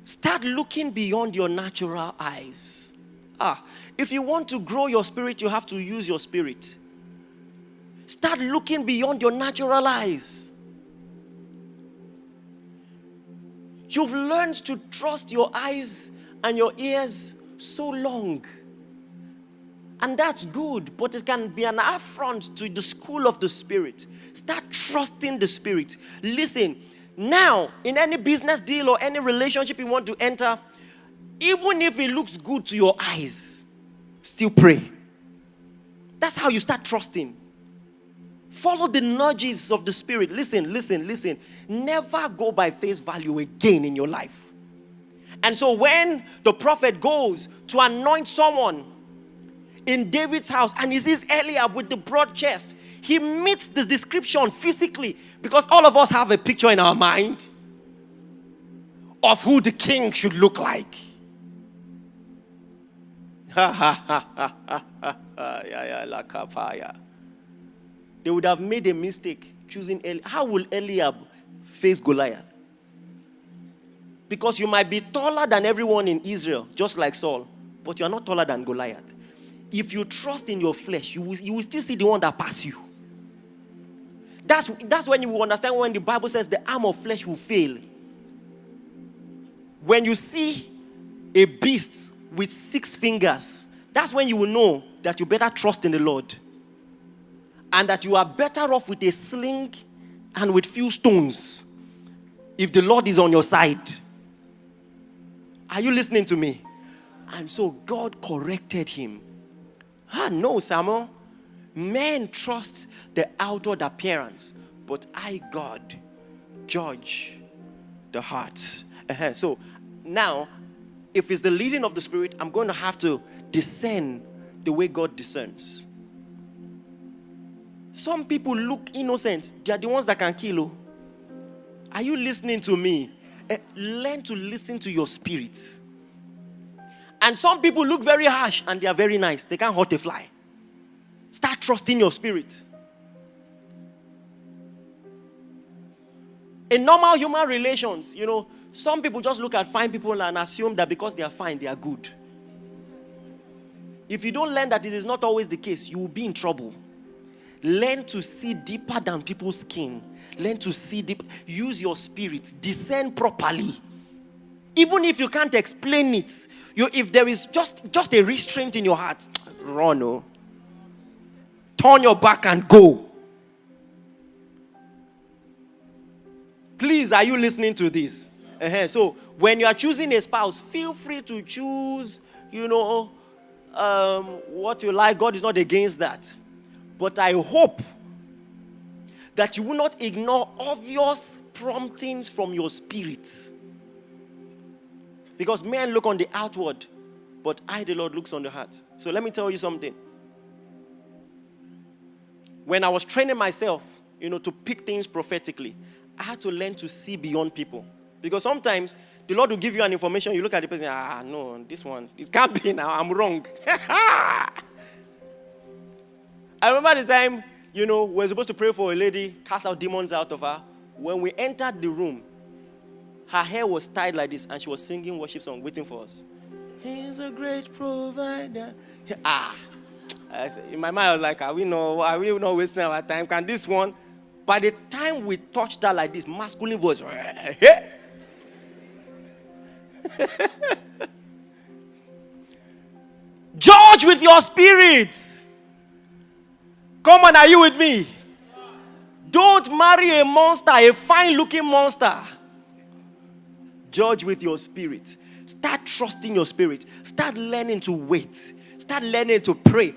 Start looking beyond your natural eyes. If you want to grow your spirit, you have to use your spirit. Start looking beyond your natural eyes. You've learned to trust your eyes and your ears so long. And that's good, but it can be an affront to the school of the Spirit. Start trusting the Spirit. Listen, now, in any business deal or any relationship you want to enter, even if it looks good to your eyes, still pray. That's how you start trusting. Follow the nudges of the Spirit. Listen. Never go by face value again in your life. And so when the prophet goes to anoint someone in David's house and he sees Eliab with the broad chest, he meets the description physically, because all of us have a picture in our mind of who the king should look like. They would have made a mistake choosing Eliab. How will Eliab face Goliath? Because you might be taller than everyone in Israel, just like Saul, but you are not taller than Goliath. If you trust in your flesh, you will still see the one that passes you. That's when you will understand when the Bible says the arm of flesh will fail. When you see a beast with 6 fingers, that's when you will know that you better trust in the Lord. And that you are better off with a sling and with few stones if the Lord is on your side. Are you listening to me? And so God corrected him. No, Samuel. Men trust the outward appearance, but I, God, judge the heart. So now, if it's the leading of the Spirit, I'm going to have to discern the way God discerns. Some people look innocent. They are the ones that can kill. Are you listening to me? Learn to listen to your spirit. And some people look very harsh and they are very nice. They can't hurt a fly. Start trusting your spirit. In normal human relations, some people just look at fine people and assume that because they are fine, they are good. If you don't learn that it is not always the case, you will be in trouble. Learn to see deeper than people's skin. Learn to see deep. Use your spirit. Discern properly. Even if you can't explain it, if there is just a restraint in your heart, run. Turn your back and go. Please, are you listening to this? So, when you are choosing a spouse, feel free to choose, what you like. God is not against that. But I hope that you will not ignore obvious promptings from your spirit. Because men look on the outward, but I, the Lord, looks on the heart. So let me tell you something. When I was training myself, to pick things prophetically, I had to learn to see beyond people. Because sometimes the Lord will give you an information, you look at the person, no, this one, it can't be now, I'm wrong. I remember the time, we were supposed to pray for a lady, cast out demons out of her. When we entered the room, her hair was tied like this, and she was singing worship song, waiting for us. He's a great provider. In my mind, I was like, are we not wasting our time? Can this one? By the time we touched her like this, masculine voice. Judge with your spirit. Come on, are you with me? Don't marry a monster, a fine-looking monster. Judge with your spirit. Start trusting your spirit. Start learning to wait. Start learning to pray.